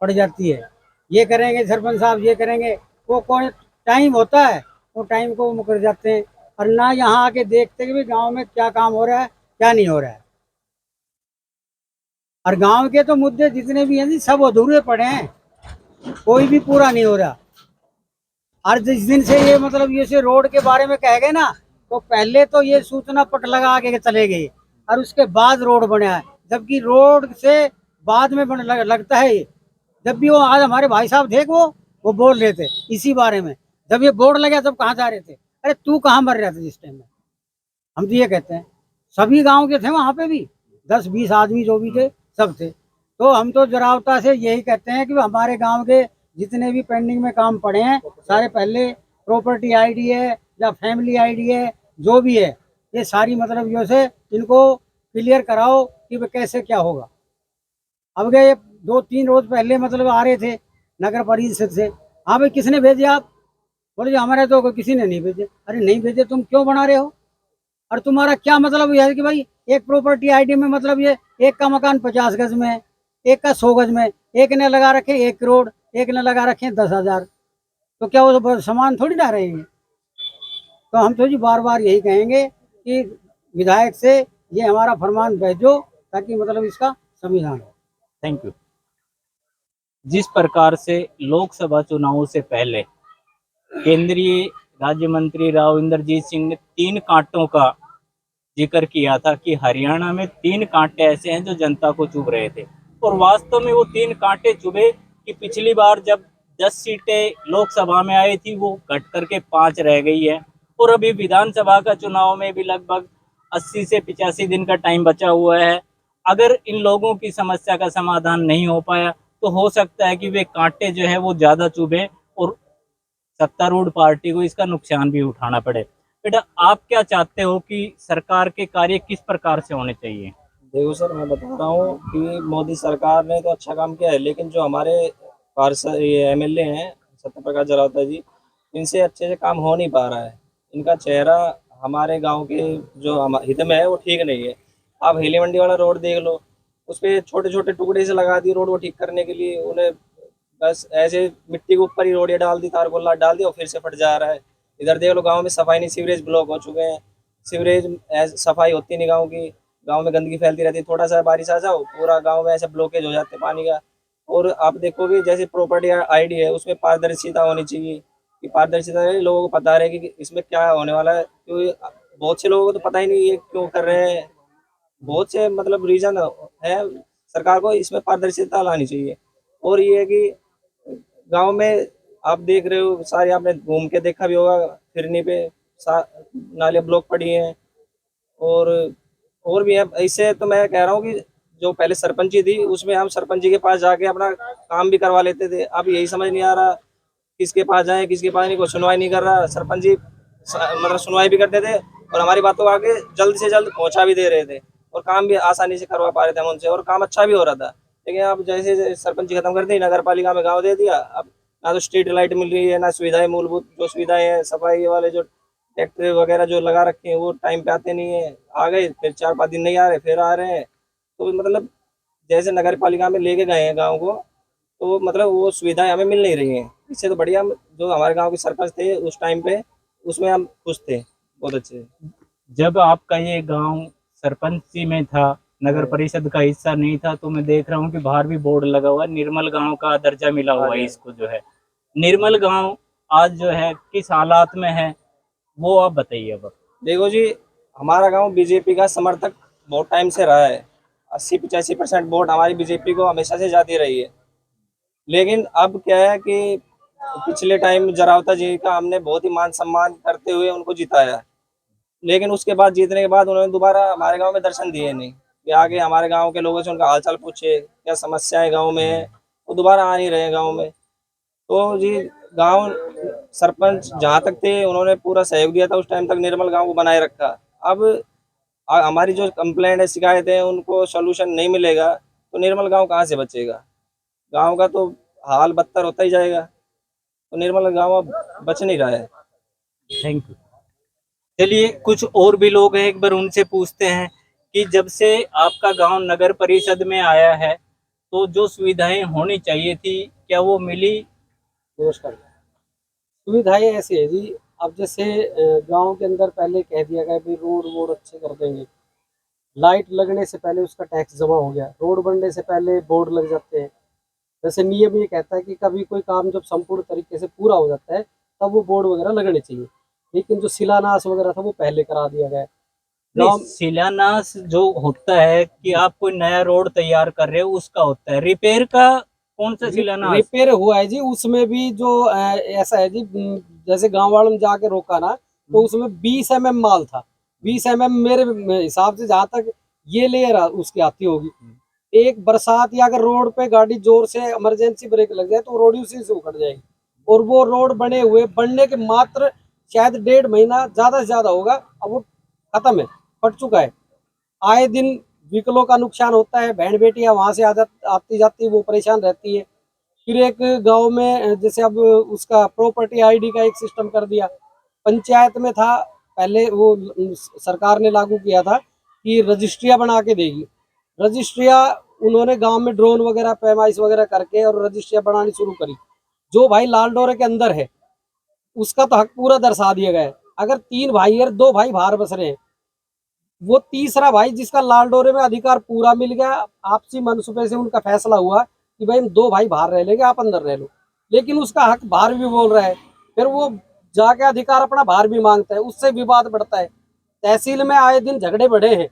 पड़ जाती है। ये करेंगे सरपंच साहब, ये करेंगे, वो कोई टाइम होता है, वो टाइम को मुकर जाते हैं, और ना यहाँ आके देखते कि भी गाँव में क्या काम हो रहा है, क्या नहीं हो रहा है। और गांव के तो मुद्दे जितने भी हैं जी, सब अधूरे पड़े हैं, कोई भी पूरा नहीं हो रहा। और जिस दिन से ये मतलब ये से रोड के बारे में कह गए ना, तो पहले तो ये सूचना पट लगा के चले गए, और उसके बाद रोड बना है, जबकि रोड से बाद में लगता है ये। जब भी वो आज हमारे भाई साहब थे, वो बोल रहे थे इसी बारे में, जब ये बोर्ड लगा तब कहाँ जा रहे थे, अरे तू कहाँ मर रहा था जिस टाइम में। हम तो ये कहते हैं, सभी गांव के थे वहां पे भी, 10-20 आदमी जो भी थे सब थे। तो हम तो जरावता से यही कहते हैं कि हमारे गांव के जितने भी पेंडिंग में काम पड़े हैं, सारे पहले प्रॉपर्टी आईडी है या फैमिली आईडी है, जो भी है, ये सारी मतलब यो से इनको क्लियर कराओ कि वे कैसे क्या होगा। अब गए 2-3 रोज पहले मतलब आ रहे थे नगर परिषद से, हाँ भाई किसने भेजे आप? बोले जी हमारे तो किसी ने नहीं भेजे। अरे नहीं भेजे, तुम क्यों बना रहे हो? और तुम्हारा क्या मतलब यह है कि भाई एक प्रॉपर्टी आईडी में मतलब ये एक का मकान 50 गज में है, एक का 100 गज में, एक ने लगा रखे 1 करोड़, एक ने लगा रखे 10,000, तो क्या वो समान थोड़ी ना रहेंगे? तो हम तो जी बार बार यही कहेंगे कि विधायक से ये हमारा फरमान भेजो, ताकि मतलब इसका संविधान हो। Thank you. जिस प्रकार से लोकसभा चुनावों से पहले केंद्रीय राज्य मंत्री राव इंद्रजीत सिंह ने 3 कांटों का जिक्र किया था कि हरियाणा में 3 कांटे ऐसे हैं जो जनता को चुभ रहे थे, और वास्तव में वो 3 कांटे चुभे कि पिछली बार जब 10 सीटें लोकसभा में आई थी, वो घट करके 5 रह गई है, और अभी विधानसभा का चुनाव में भी लगभग 80 से 85 दिन का टाइम बचा हुआ है। अगर इन लोगों की समस्या का समाधान नहीं हो पाया तो हो सकता है कि वे कांटे जो है वो ज़्यादा चुभे और सत्तारूढ़ पार्टी को इसका नुकसान भी उठाना पड़े। बेटा, आप क्या चाहते हो कि सरकार के कार्य किस प्रकार से होने चाहिए? देखो सर, मैं बता रहा हूँ कि मोदी सरकार ने तो अच्छा काम किया है, लेकिन जो हमारे पार्षद ये एमएलए हैं सत्य प्रकाश जरावता जी, इनसे अच्छे से काम हो नहीं पा रहा है। इनका चेहरा हमारे गांव के जो हित में है वो ठीक नहीं है। आप हेली मंडी वाला रोड देख लो, उस पर छोटे छोटे टुकड़े से लगा दिए रोड को ठीक करने के लिए, उन्हें बस ऐसे मिट्टी के ऊपर ही रोड ये डाल दी, तार गोला डाल दिया और फिर से फट जा रहा है। इधर देख लो गाँव में सफाई नहीं, सीवरेज ब्लॉक हो चुके हैं, सीवरेज सफाई होती नहीं गाँव की, गांव में गंदगी फैलती रहती है, थोड़ा सा बारिश आ जाओ पूरा गांव में ऐसे ब्लॉकेज हो जाते हैं पानी का। और आप देखोगे जैसे प्रॉपर्टी आईडी है, उसमें पारदर्शिता होनी चाहिए, कि पारदर्शिता है, लोगों को पता रहे कि इसमें क्या होने वाला है, क्योंकि बहुत से लोगों को तो पता ही नहीं है क्यों कर रहे हैं। बहुत से मतलब रीजन है, सरकार को इसमें पारदर्शिता लानी चाहिए। और ये है कि गांव में आप देख रहे हो सारे, आपने घूम के देखा भी होगा फिरनी पे नाले ब्लॉक पड़ी हैं, और भी है। इससे तो मैं कह रहा हूँ कि जो पहले सरपंची थी उसमें हम सरपंची के पास जाके अपना काम भी करवा लेते थे। अब यही समझ नहीं आ रहा किसके पास जाए किसके पास नहीं, कोई सुनवाई नहीं कर रहा। सरपंच जी मतलब सुनवाई भी करते थे और हमारी बातों को आगे जल्द से जल्द पहुंचा भी दे रहे थे, और काम भी आसानी से करवा पा रहे थे हम उनसे, और काम अच्छा भी हो रहा था। लेकिन अब जैसे सरपंच खत्म कर दी, नगर पालिका में गाँव दे दिया, अब ना तो स्ट्रीट लाइट मिल रही है, ना सुविधाएं, मूलभूत जो सुविधाएं हैं, सफाई वाले जो ट्रैक्टर वगैरह जो लगा रखे हैं वो टाइम पे आते नहीं है, आ गए फिर 4-5 दिन नहीं आ रहे, फिर आ रहे हैं। तो मतलब जैसे नगर पालिका में लेके गए हैं गाँव को, तो मतलब वो सुविधाएं हमें मिल नहीं रही हैं। इससे तो बढ़िया जो हमारे गांव के सरपंच थे उस टाइम पे, उसमें हम खुश थे, बहुत अच्छे। जब आपका ये गांव सरपंची में था, नगर परिषद का हिस्सा नहीं था, तो मैं देख रहा हूँ कि बाहर भी बोर्ड लगा हुआ है, निर्मल गांव का दर्जा मिला हुआ है इसको जो है। निर्मल गांव आज जो है किस हालात में है वो आप बताइए। अब देखो जी, हमारा गांव बीजेपी का समर्थक बहुत टाइम से रहा है, 80-85% वोट हमारी बीजेपी को हमेशा से जाती रही है। लेकिन अब क्या है कि पिछले टाइम जरावता जी का हमने बहुत ही मान सम्मान करते हुए उनको जिताया, लेकिन उसके बाद जीतने के बाद उन्होंने दोबारा हमारे गांव में दर्शन दिए नहीं कि आगे हमारे गांव के लोगों से उनका हालचाल पूछे, क्या समस्याएं गांव में है। वो दोबारा आ नहीं रहे गांव में। तो जी गांव सरपंच जहां तक थे उन्होंने पूरा सहयोग दिया था, उस टाइम तक निर्मल गांव को बनाए रखा। अब हमारी जो कंप्लेंट है, शिकायत है, उनको सोल्यूशन नहीं मिलेगा तो निर्मल गांव कहाँ से बचेगा। गांव का तो हाल बदतर होता ही जाएगा। तो निर्मल गांव अब बच नहीं रहा है। Thank you. चलिए कुछ और भी लोग हैं, एक बार उनसे पूछते हैं कि जब से आपका गांव नगर परिषद में आया है तो जो सुविधाएं होनी चाहिए थी क्या वो मिली? नमस्कार। सुविधाएं ऐसी है जी, अब जैसे गांव के अंदर पहले कह दिया गया भाई रोड वोड अच्छे कर देंगे, लाइट लगने से पहले उसका टैक्स जमा हो गया, रोड बनने से पहले बोर्ड लग जाते हैं। वैसे नियम ये कहता है कि कभी कोई काम जब संपूर्ण तरीके से पूरा हो जाता है तब वो बोर्ड वगैरह लगने चाहिए, लेकिन जो शिलान्यास वगैरह था वो पहले करा दिया गया है। नहीं, शिलान्यास जो होता है कि आप कोई नया रोड तैयार कर रहे हो उसका होता है, रिपेयर का कौन सा शिलान्यास? रिपेयर हुआ है जी, उसमें भी जो ऐसा है जी, जैसे गांव वालों ने जाके रोका ना तो उसमें 20 mm माल था। 20 mm मेरे हिसाब से जहां तक ये लेयर उसकी आती होगी, एक बरसात या अगर रोड पे गाड़ी जोर से इमरजेंसी ब्रेक लग जाए तो रोड उसी से उखड़ जाएगी। और वो रोड बनने के मात्र शायद 1.5 महीना ज्यादा से ज्यादा होगा, अब वो खत्म है, फट चुका है। आए दिन व्हीकलों का नुकसान होता है, बहन बेटियां वहां से आती जाती वो परेशान रहती है। फिर एक गांव में जैसे अब उसका प्रॉपर्टी आईडी का एक सिस्टम कर दिया, पंचायत में था पहले, वो सरकार ने लागू किया था कि रजिस्ट्रियां बना के देगी। रजिस्ट्रियां उन्होंने गांव में ड्रोन वगैरह पैमाइश वगैरह करके और रजिस्ट्रियां बनानी शुरू करी। जो भाई लाल डोरे के अंदर है उसका तो हक पूरा दर्शा दिया गया है। अगर 3 भाई है, 2 भाई बाहर बस रहे हैं, वो तीसरा भाई जिसका लाल डोरे में अधिकार पूरा मिल गया, आपसी मनसूबे से उनका फैसला हुआ कि भाई हम 2 भाई बाहर रह लेंगे, आप अंदर रह लो, लेकिन उसका हक बाहर भी बोल रहा है। फिर वो जाके अधिकार अपना बाहर भी मांगता है, उससे विवाद बढ़ता है। तहसील में आए दिन झगड़े बढ़े हैं,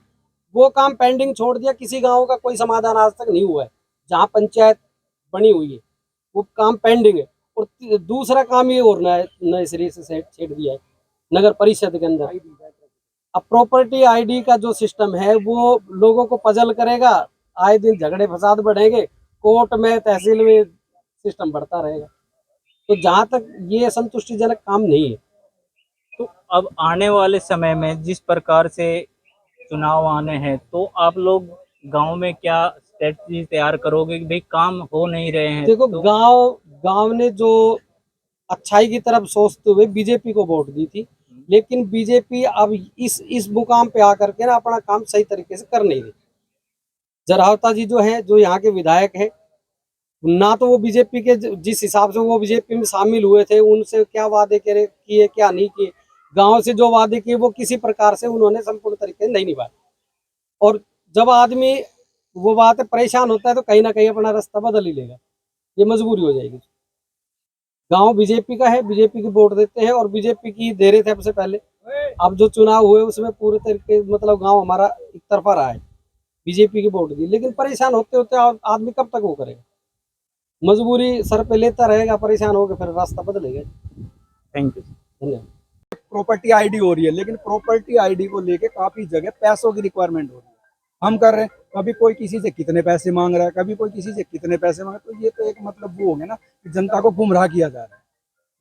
वो काम पेंडिंग छोड़ दिया, किसी गांव का कोई समाधान आज तक नहीं हुआ है। जहाँ पंचायत बनी हुई है वो काम पेंडिंग है। और दूसरा काम ये और नए सिरे से छेड़ दिया है नगर परिषद के अंदर। अब प्रॉपर्टी आईडी का जो सिस्टम है वो लोगों को पजल करेगा, आए दिन झगड़े फसाद बढ़ेंगे, कोर्ट में तहसील में सिस्टम बढ़ता रहेगा। तो जहां तक ये संतुष्टिजनक काम नहीं है। तो अब आने वाले समय में जिस प्रकार से चुनाव आने हैं तो आप लोग गांव में क्या स्ट्रेटजी तैयार करोगे कि भाई काम हो नहीं रहे हैं? देखो तो गांव ने जो अच्छाई की तरफ सोचते हुए बीजेपी को वोट दी थी, लेकिन बीजेपी अब इस मुकाम पे आकर के ना अपना काम सही तरीके से कर नहीं रही। जरावता जी जो है, जो यहाँ के विधायक है, ना तो वो बीजेपी के जिस हिसाब से वो बीजेपी में शामिल हुए थे उनसे क्या वादे किए क्या नहीं किए, गांव से जो वादे किए वो किसी प्रकार से उन्होंने संपूर्ण तरीके से नहीं निभाए। और जब आदमी वो बात परेशान होता है तो कहीं ना कहीं अपना रास्ता बदल ही लेगा, ये मजबूरी हो जाएगी। गांव बीजेपी का है, बीजेपी की वोट देते हैं और बीजेपी की दे रहे थे सबसे पहले। अब जो चुनाव हुए उसमें पूरे तरीके मतलब गांव हमारा एक तरफा रहा है, बीजेपी की वोट दी, लेकिन परेशान होते होते आदमी कब तक वो करेगा, मजबूरी सर पे लेता रहेगा, परेशान होकर फिर रास्ता बदलेगा। Thank you. धन्यवाद। प्रॉपर्टी आईडी हो रही है, लेकिन प्रॉपर्टी आईडी को लेके काफी जगह पैसों की रिक्वायरमेंट हो रही है। हम कर रहे हैं, कभी कोई किसी से कितने पैसे मांग रहा है, कभी कोई किसी से कितने पैसे मांग रहा है, तो ये तो एक मतलब वो हो गया ना कि जनता को गुमराह किया जा रहा है।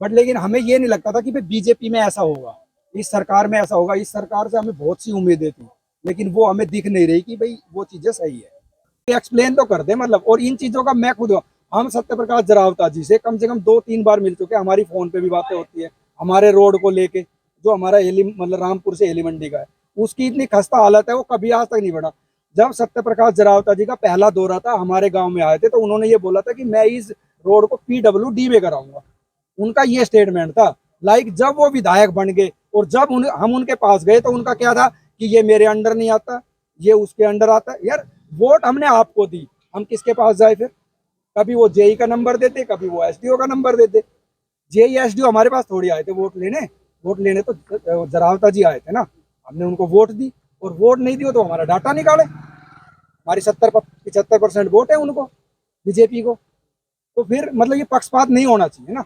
बट लेकिन हमें ये नहीं लगता था कि भाई बीजेपी में ऐसा होगा, इस सरकार में ऐसा होगा। इस सरकार से हमें बहुत सी उम्मीदें थी, लेकिन वो हमें दिख नहीं रही कि भाई वो चीजें सही है। एक्सप्लेन तो कर दे मतलब, और इन चीजों का मैं खुद, हम सत्य प्रकाश जरावता जी से कम 2-3 बार मिल चुके हैं, हमारी फोन पे भी बातें होती है। हमारे रोड को लेके जो हमारा मतलब रामपुर से हेली मंडी का है, उसकी इतनी खस्ता हालत है, वो कभी आज तक नहीं बढ़ा। जब सत्य प्रकाश जरावता जी का पहला दौरा था, हमारे गांव में आए थे, तो उन्होंने ये बोला था कि मैं इस रोड को PWD में कराऊंगा। उनका ये स्टेटमेंट था। लाइक जब वो विधायक बन गए और जब हम उनके पास गए तो उनका क्या था कि ये मेरे अंडर नहीं आता, ये उसके अंडर आता है। यार वोट हमने आपको दी, हम किसके पास जाए फिर? कभी वो जेई का नंबर देते, कभी वो SDO का नंबर देते। जेई SDO हमारे पास थोड़ी आए थे वोट लेने तो जरावता जी आए थे ना, हमने उनको वोट दी। और वोट नहीं दियो तो हमारा डाटा निकाले। हमारी 70-75% वोट है उनको, बीजेपी को। तो फिर मतलब ये पक्षपात नहीं होना चाहिए ना।